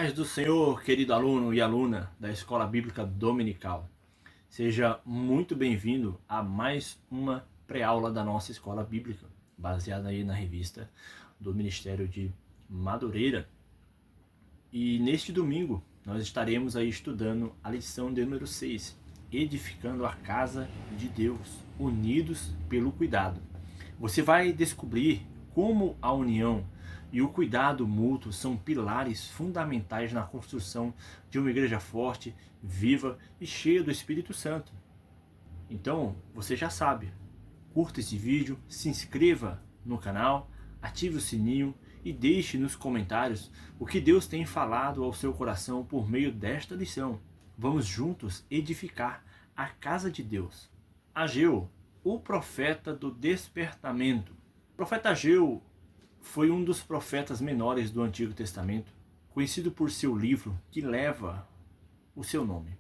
Paz do Senhor, querido aluno e aluna da Escola Bíblica Dominical. Seja muito bem-vindo a mais uma pré-aula da nossa Escola Bíblica, baseada aí na revista do Ministério de Madureira. E neste domingo nós estaremos aí estudando a lição de número 6, edificando a casa de Deus, unidos pelo cuidado. Você vai descobrir como a união e o cuidado mútuo são pilares fundamentais na construção de uma igreja forte, viva e cheia do Espírito Santo. Então, você já sabe, curta esse vídeo, se inscreva no canal, ative o sininho e deixe nos comentários o que Deus tem falado ao seu coração por meio desta lição. Vamos juntos edificar a casa de Deus. Ageu, o profeta do despertamento. O profeta Ageu foi um dos profetas menores do Antigo Testamento, conhecido por seu livro que leva o seu nome.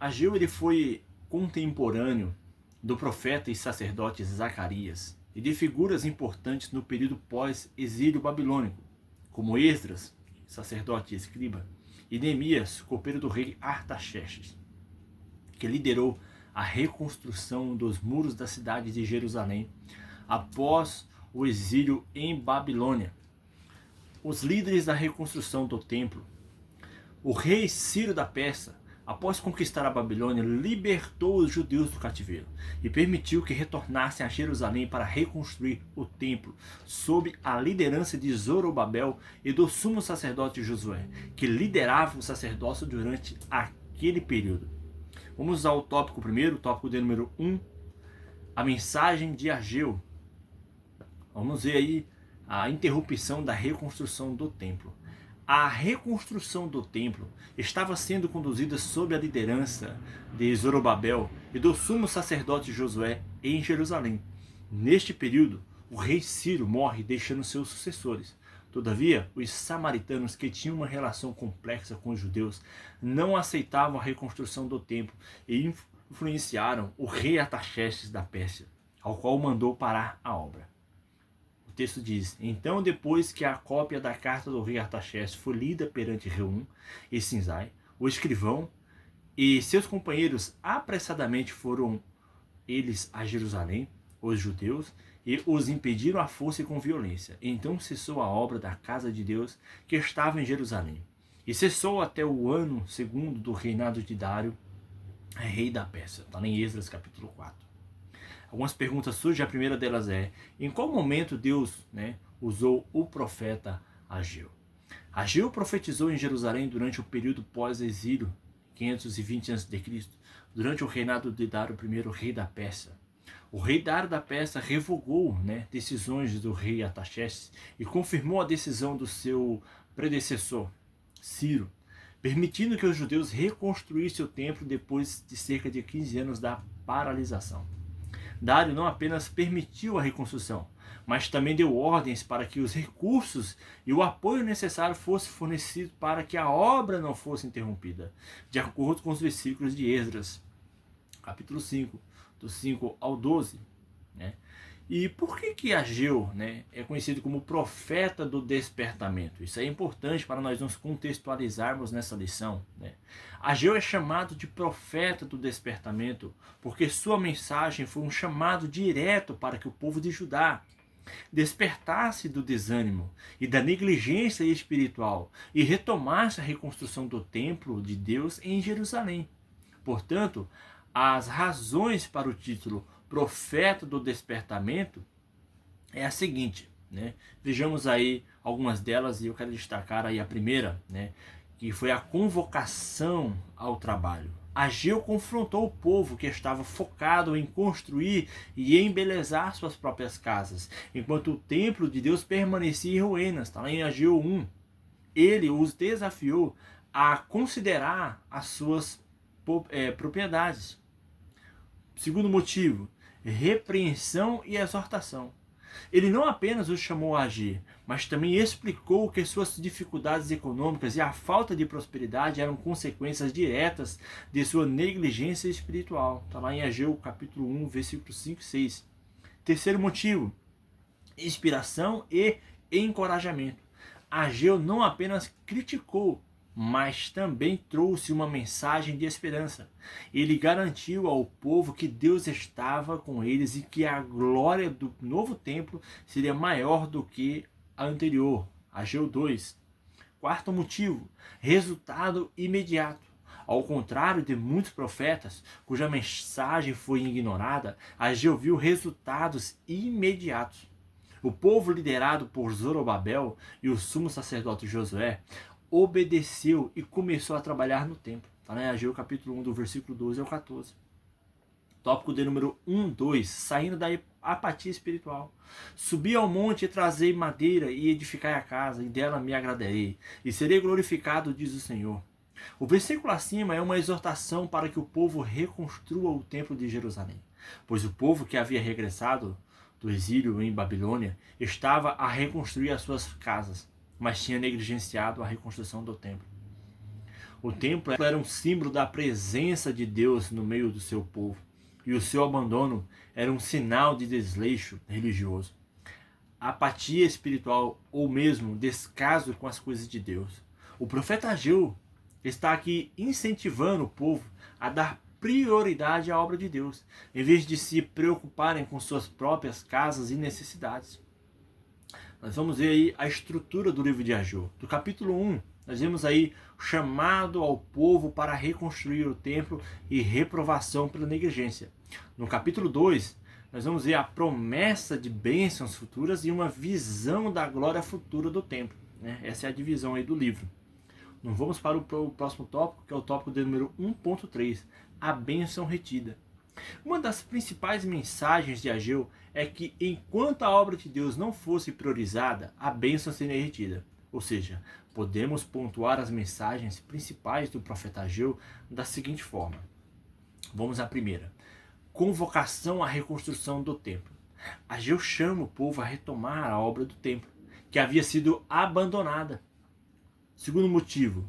Ageu ele foi contemporâneo do profeta e sacerdote Zacarias e de figuras importantes no período pós-exílio babilônico, como Esdras, sacerdote e escriba, e Neemias, copeiro do rei Artaxerxes, que liderou a reconstrução dos muros da cidade de Jerusalém após o exílio em Babilônia. Os líderes da reconstrução do templo. O rei Ciro da Pérsia, após conquistar a Babilônia, libertou os judeus do cativeiro e permitiu que retornassem a Jerusalém para reconstruir o templo, sob a liderança de Zorobabel e do sumo sacerdote Josué, que liderava o sacerdócio durante aquele período. Vamos ao tópico primeiro, tópico de número 1, a mensagem de Ageu. Vamos ver aí a interrupção da reconstrução do templo. A reconstrução do templo estava sendo conduzida sob a liderança de Zorobabel e do sumo sacerdote Josué em Jerusalém. Neste período, o rei Ciro morre, deixando seus sucessores. Todavia, os samaritanos, que tinham uma relação complexa com os judeus, não aceitavam a reconstrução do templo e influenciaram o rei Artaxerxes da Pérsia, ao qual mandou parar a obra. O texto diz: então, depois que a cópia da carta do rei Artaxerxes foi lida perante Reum e Sinzai, o escrivão, e seus companheiros apressadamente foram eles a Jerusalém, os judeus, e os impediram à força e com violência. Então cessou a obra da casa de Deus que estava em Jerusalém. E cessou até o ano segundo do reinado de Dário, rei da Pérsia. Está em Esdras capítulo 4. Algumas perguntas surgem, a primeira delas é: em qual momento Deus usou o profeta Ageu? Ageu profetizou em Jerusalém durante o período pós-exílio, 520 a.C., durante o reinado de Dário I, rei da Pérsia. O rei Dário da Pérsia revogou decisões do rei Artaxerxes e confirmou a decisão do seu predecessor, Ciro, permitindo que os judeus reconstruíssem o templo depois de cerca de 15 anos da paralisação. Dário não apenas permitiu a reconstrução, mas também deu ordens para que os recursos e o apoio necessário fossem fornecidos para que a obra não fosse interrompida, de acordo com os versículos de Esdras, capítulo 5, do 5 ao 12. E por que Ageu é conhecido como profeta do despertamento? Isso é importante para nós nos contextualizarmos nessa lição. Ageu é chamado de profeta do despertamento porque sua mensagem foi um chamado direto para que o povo de Judá despertasse do desânimo e da negligência espiritual e retomasse a reconstrução do templo de Deus em Jerusalém. Portanto, as razões para o título Profeta do Despertamento é a seguinte, Vejamos aí algumas delas e eu quero destacar aí a primeira, que foi a convocação ao trabalho. Ageu confrontou o povo que estava focado em construir e embelezar suas próprias casas, enquanto o templo de Deus permanecia em ruínas. Está lá em Ageu 1. Ele os desafiou a considerar as suas propriedades. Segundo motivo, repreensão e exortação. Ele não apenas os chamou a agir, mas também explicou que suas dificuldades econômicas e a falta de prosperidade eram consequências diretas de sua negligência espiritual. Está lá em Ageu capítulo 1, versículos 5 e 6. Terceiro motivo, inspiração e encorajamento. Ageu não apenas criticou, mas também trouxe uma mensagem de esperança. Ele garantiu ao povo que Deus estava com eles e que a glória do novo templo seria maior do que a anterior. Ageu 2. Quarto motivo, resultado imediato. Ao contrário de muitos profetas, cuja mensagem foi ignorada, Ageu viu resultados imediatos. O povo liderado por Zorobabel e o sumo sacerdote Josué obedeceu e começou a trabalhar no templo. Está em Ageu capítulo 1, do versículo 12 ao 14. Tópico de número 1, 2, saindo da apatia espiritual. Subi ao monte e trazei madeira e edificai a casa, e dela me agradarei, e serei glorificado, diz o Senhor. O versículo acima é uma exortação para que o povo reconstrua o templo de Jerusalém, pois o povo que havia regressado do exílio em Babilônia estava a reconstruir as suas casas, mas tinha negligenciado a reconstrução do templo. O templo era um símbolo da presença de Deus no meio do seu povo, e o seu abandono era um sinal de desleixo religioso, apatia espiritual ou mesmo descaso com as coisas de Deus. O profeta Ageu está aqui incentivando o povo a dar prioridade à obra de Deus, em vez de se preocuparem com suas próprias casas e necessidades. Nós vamos ver aí a estrutura do livro de Ageu. Do capítulo 1, nós vemos aí o chamado ao povo para reconstruir o templo e reprovação pela negligência. No capítulo 2, nós vamos ver a promessa de bênçãos futuras e uma visão da glória futura do templo. Essa é a divisão aí do livro. Não vamos para o próximo tópico, que é o tópico de número 1.3, a bênção retida. Uma das principais mensagens de Ageu é que enquanto a obra de Deus não fosse priorizada, a bênção seria retida. Ou seja, podemos pontuar as mensagens principais do profeta Ageu da seguinte forma. Vamos à primeira. Convocação à reconstrução do templo. Ageu chama o povo a retomar a obra do templo, que havia sido abandonada. Segundo motivo,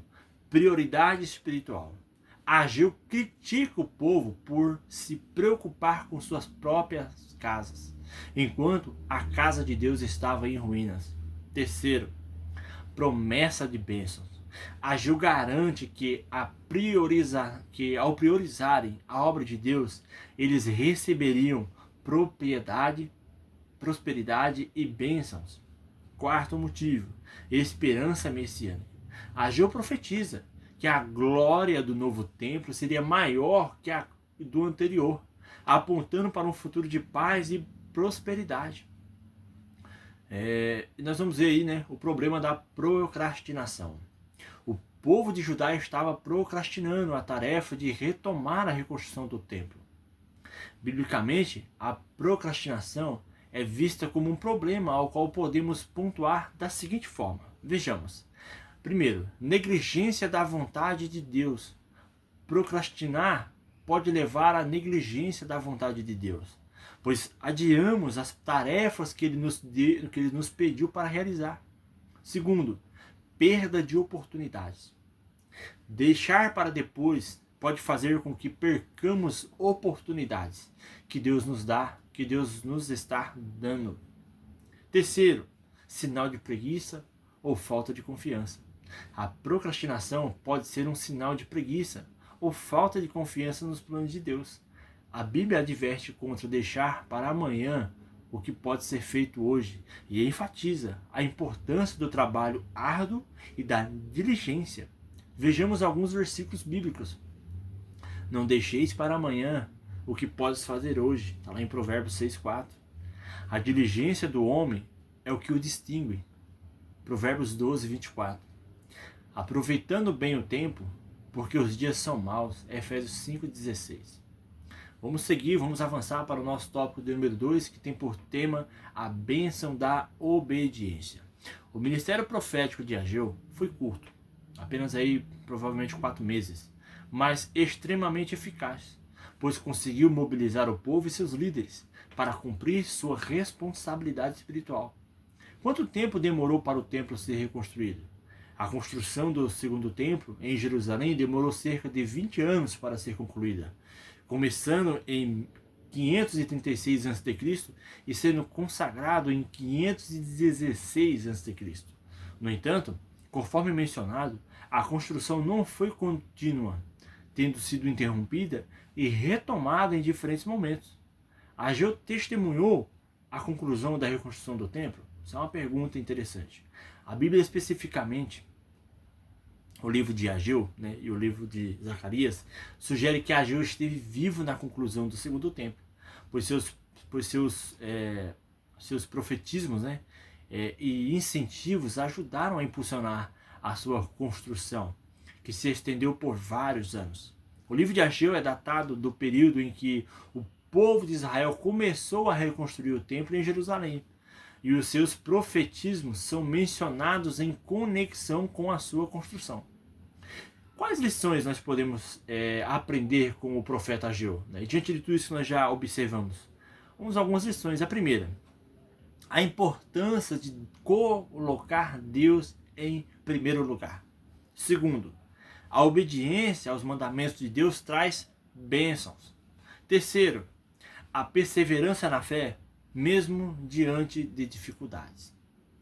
prioridade espiritual. Ageu critica o povo por se preocupar com suas próprias casas, enquanto a casa de Deus estava em ruínas. Terceiro, promessa de bênçãos. Ageu garante que ao priorizarem a obra de Deus, eles receberiam propriedade, prosperidade e bênçãos. Quarto motivo, esperança messiânica. Ageu profetiza que a glória do novo templo seria maior que a do anterior, apontando para um futuro de paz e prosperidade. Nós vamos ver aí, o problema da procrastinação. O povo de Judá estava procrastinando a tarefa de retomar a reconstrução do templo. Biblicamente, a procrastinação é vista como um problema ao qual podemos pontuar da seguinte forma. Vejamos. Primeiro, negligência da vontade de Deus. Procrastinar pode levar à negligência da vontade de Deus, pois adiamos as tarefas que Ele nos pediu para realizar. Segundo, perda de oportunidades. Deixar para depois pode fazer com que percamos oportunidades que Deus nos dá, que Deus nos está dando. Terceiro, sinal de preguiça ou falta de confiança. A procrastinação pode ser um sinal de preguiça ou falta de confiança nos planos de Deus. A Bíblia adverte contra deixar para amanhã o que pode ser feito hoje e enfatiza a importância do trabalho árduo e da diligência. Vejamos alguns versículos bíblicos. Não deixeis para amanhã o que podes fazer hoje. Está lá em Provérbios 6,4. A diligência do homem é o que o distingue. Provérbios 12, 24. Aproveitando bem o tempo, porque os dias são maus. Efésios 5,16. Vamos seguir, vamos avançar para o nosso tópico de número 2, que tem por tema a bênção da obediência. O ministério profético de Ageu foi curto, apenas aí provavelmente 4 meses, mas extremamente eficaz, pois conseguiu mobilizar o povo e seus líderes para cumprir sua responsabilidade espiritual. Quanto tempo demorou para o templo ser reconstruído? A construção do segundo templo em Jerusalém demorou cerca de 20 anos para ser concluída, começando em 536 a.C. e sendo consagrado em 516 a.C. No entanto, conforme mencionado, a construção não foi contínua, tendo sido interrompida e retomada em diferentes momentos. Ageu testemunhou a conclusão da reconstrução do templo? Isso é uma pergunta interessante. A Bíblia especificamente, o livro de Ageu, né, e o livro de Zacarias, sugere que Ageu esteve vivo na conclusão do segundo templo, pois seus profetismos, né, e incentivos ajudaram a impulsionar a sua construção, que se estendeu por vários anos. O livro de Ageu é datado do período em que o povo de Israel começou a reconstruir o templo em Jerusalém, e os seus profetismos são mencionados em conexão com a sua construção. Quais lições nós podemos aprender com o profeta Ageu? E diante de tudo isso que nós já observamos, vamos a algumas lições. A primeira, a importância de colocar Deus em primeiro lugar. Segundo, a obediência aos mandamentos de Deus traz bênçãos. Terceiro, a perseverança na fé, mesmo diante de dificuldades.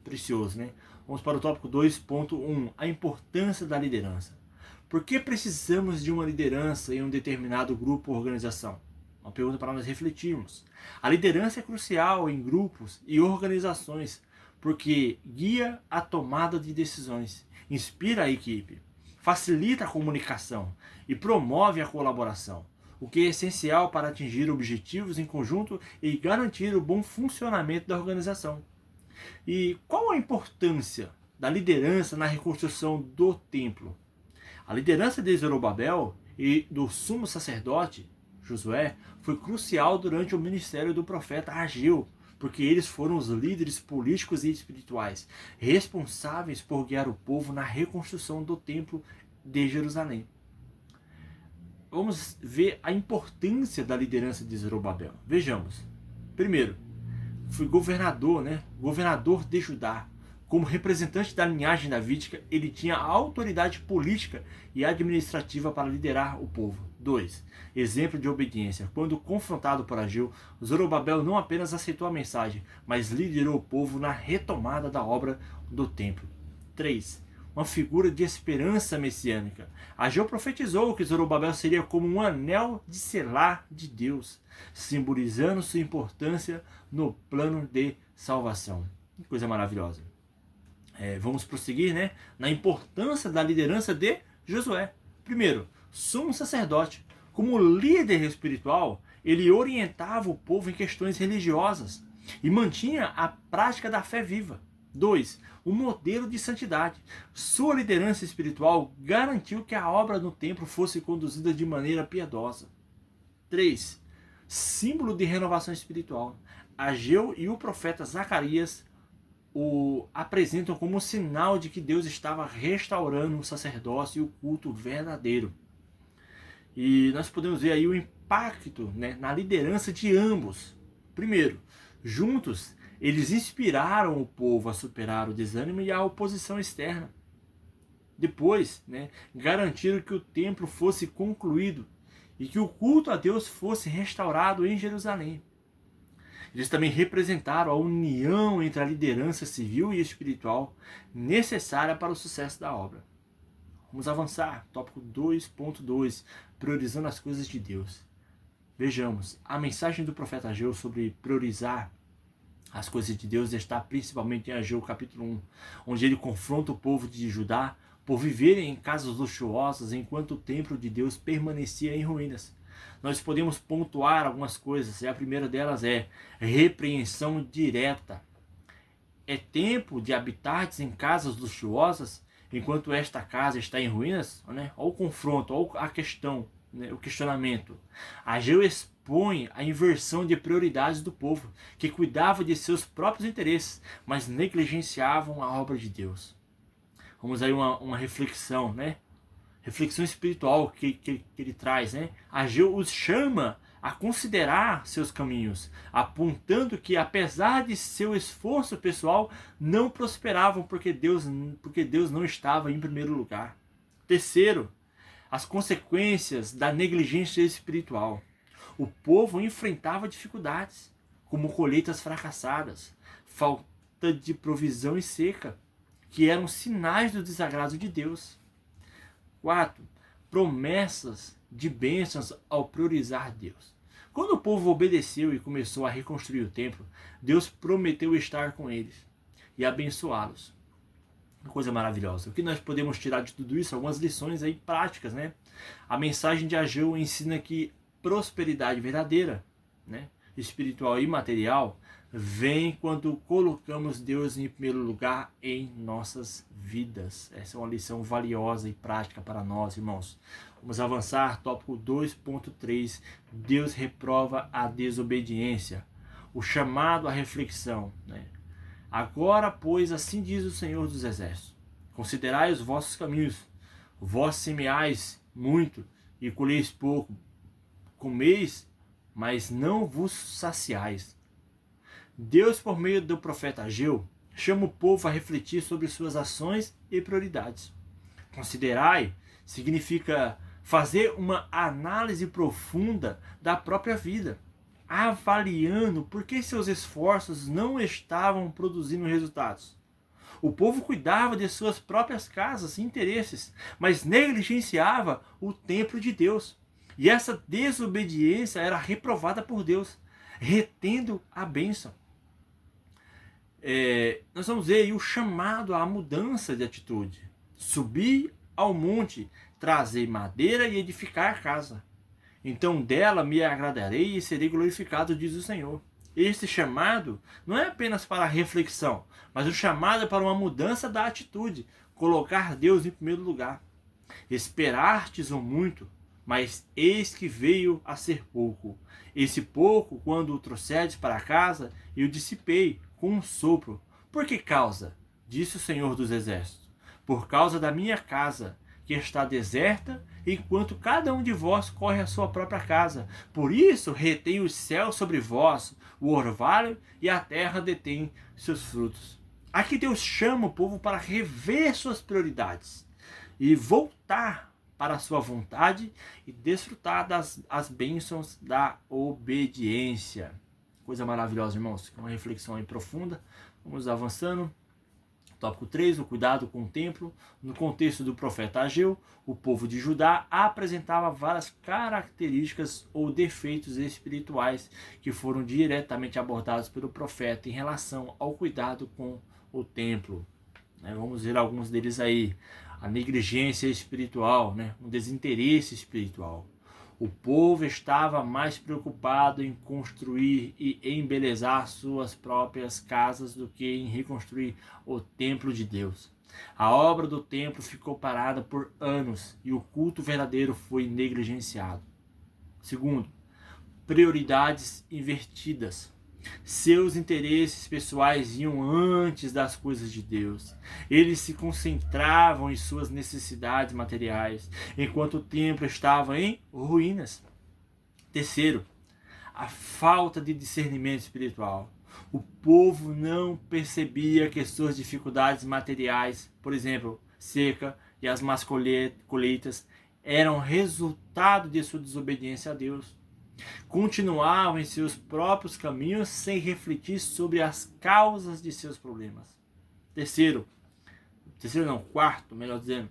Precioso, né? Vamos para o tópico 2.1, a importância da liderança. Por que precisamos de uma liderança em um determinado grupo ou organização? Uma pergunta para nós refletirmos. A liderança é crucial em grupos e organizações, porque guia a tomada de decisões, inspira a equipe, facilita a comunicação e promove a colaboração, o que é essencial para atingir objetivos em conjunto e garantir o bom funcionamento da organização. E qual a importância da liderança na reconstrução do templo? A liderança de Zorobabel e do sumo sacerdote Josué foi crucial durante o ministério do profeta Ageu, porque eles foram os líderes políticos e espirituais responsáveis por guiar o povo na reconstrução do templo de Jerusalém. Vamos ver a importância da liderança de Zorobabel. Vejamos. Primeiro, foi governador, governador de Judá. Como representante da linhagem davídica, ele tinha autoridade política e administrativa para liderar o povo. 2. Exemplo de obediência. Quando confrontado por Ageu, Zorobabel não apenas aceitou a mensagem, mas liderou o povo na retomada da obra do templo. 3. Uma figura de esperança messiânica. Ageu profetizou que Zorobabel seria como um anel de selar de Deus, simbolizando sua importância no plano de salvação. Que coisa maravilhosa. Vamos prosseguir, na importância da liderança de Josué. Primeiro, sumo sacerdote. Como líder espiritual, ele orientava o povo em questões religiosas e mantinha a prática da fé viva. 2. Um modelo de santidade. Sua liderança espiritual garantiu que a obra no templo fosse conduzida de maneira piedosa. 3. Símbolo de renovação espiritual. Ageu e o profeta Zacarias o apresentam como sinal de que Deus estava restaurando o sacerdócio e o culto verdadeiro. E nós podemos ver aí o impacto na liderança de ambos. Primeiro, juntos, eles inspiraram o povo a superar o desânimo e a oposição externa. Depois, garantiram que o templo fosse concluído e que o culto a Deus fosse restaurado em Jerusalém. Eles também representaram a união entre a liderança civil e espiritual necessária para o sucesso da obra. Vamos avançar. Tópico 2.2. Priorizando as coisas de Deus. Vejamos. A mensagem do profeta Ageu sobre priorizar as coisas de Deus está principalmente em Ageu capítulo 1, onde ele confronta o povo de Judá por viverem em casas luxuosas enquanto o templo de Deus permanecia em ruínas. Nós podemos pontuar algumas coisas, e a primeira delas é repreensão direta. É tempo de habitardes em casas luxuosas enquanto esta casa está em ruínas? Olha o confronto, olha a questão, o questionamento. Ageu expõe a inversão de prioridades do povo, que cuidava de seus próprios interesses, mas negligenciavam a obra de Deus. Vamos aí uma reflexão, reflexão espiritual que ele traz, Ageu os chama a considerar seus caminhos, apontando que apesar de seu esforço pessoal, não prosperavam porque Deus não estava em primeiro lugar. Terceiro, as consequências da negligência espiritual. O povo enfrentava dificuldades, como colheitas fracassadas, falta de provisão e seca, que eram sinais do desagrado de Deus. 4. Promessas de bênçãos ao priorizar Deus. Quando o povo obedeceu e começou a reconstruir o templo, Deus prometeu estar com eles e abençoá-los. Uma coisa maravilhosa. O que nós podemos tirar de tudo isso? Algumas lições aí práticas, né? A mensagem de Ageu ensina que prosperidade verdadeira, né, espiritual e material, vem quando colocamos Deus em primeiro lugar em nossas vidas. Essa é uma lição valiosa e prática para nós, irmãos. Vamos avançar, tópico 2.3. Deus reprova a desobediência. O chamado à reflexão, né? Agora, pois, assim diz o Senhor dos Exércitos: considerai os vossos caminhos, vós semeais muito e colheis pouco, comeis, mas não vos saciais. Deus, por meio do profeta Ageu, chama o povo a refletir sobre suas ações e prioridades. Considerai significa fazer uma análise profunda da própria vida, avaliando por que seus esforços não estavam produzindo resultados. O povo cuidava de suas próprias casas e interesses, mas negligenciava o templo de Deus. E essa desobediência era reprovada por Deus, retendo a bênção. Nós vamos ver aí o chamado à mudança de atitude. Subir ao monte, trazer madeira e edificar a casa. Então dela me agradarei e serei glorificado, diz o Senhor. Este chamado não é apenas para a reflexão, mas o chamado é para uma mudança da atitude, colocar Deus em primeiro lugar. Esperastes o muito, mas eis que veio a ser pouco. Esse pouco, quando o trouxedes para casa, eu dissipei com um sopro. Por que causa? Disse o Senhor dos Exércitos. Por causa da minha casa, que está deserta, enquanto cada um de vós corre à sua própria casa. Por isso retém os céus sobre vós, o orvalho e a terra detém seus frutos. Aqui Deus chama o povo para rever suas prioridades e voltar para a sua vontade e desfrutar das bênçãos da obediência. Coisa maravilhosa, irmãos. Uma reflexão aí profunda. Vamos avançando. Tópico 3, o cuidado com o templo. No contexto do profeta Ageu, o povo de Judá apresentava várias características ou defeitos espirituais que foram diretamente abordados pelo profeta em relação ao cuidado com o templo. Vamos ver alguns deles aí. A negligência espiritual, um desinteresse espiritual. O povo estava mais preocupado em construir e embelezar suas próprias casas do que em reconstruir o templo de Deus. A obra do templo ficou parada por anos e o culto verdadeiro foi negligenciado. Segundo, prioridades invertidas. Seus interesses pessoais iam antes das coisas de Deus. Eles se concentravam em suas necessidades materiais, enquanto o templo estava em ruínas. Terceiro, a falta de discernimento espiritual. O povo não percebia que suas dificuldades materiais, por exemplo, seca e as más colheitas, eram resultado de sua desobediência a Deus. Continuavam em seus próprios caminhos sem refletir sobre as causas de seus problemas. Quarto, melhor dizendo,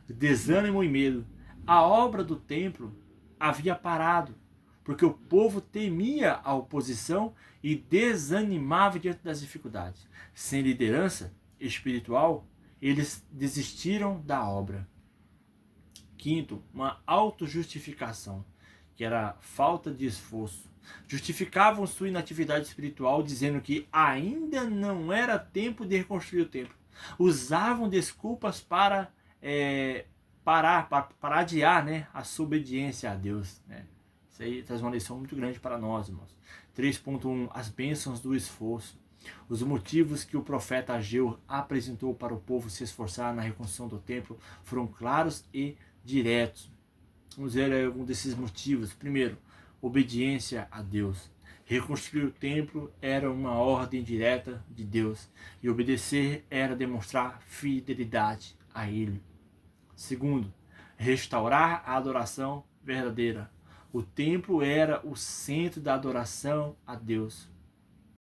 desânimo e medo. A obra do templo havia parado, porque o povo temia a oposição e desanimava diante das dificuldades. Sem liderança espiritual, eles desistiram da obra. Quinto, uma autojustificação, que era falta de esforço. Justificavam sua inatividade espiritual dizendo que ainda não era tempo de reconstruir o templo. Usavam desculpas para adiar a sua obediência a Deus. Isso aí traz uma lição muito grande para nós, irmãos. 3.1. As bênçãos do esforço. Os motivos que o profeta Ageu apresentou para o povo se esforçar na reconstrução do templo foram claros e diretos. Vamos ver algum desses motivos. Primeiro, obediência a Deus. Reconstruir o templo era uma ordem direta de Deus e obedecer era demonstrar fidelidade a Ele. Segundo, restaurar a adoração verdadeira. O templo era o centro da adoração a Deus.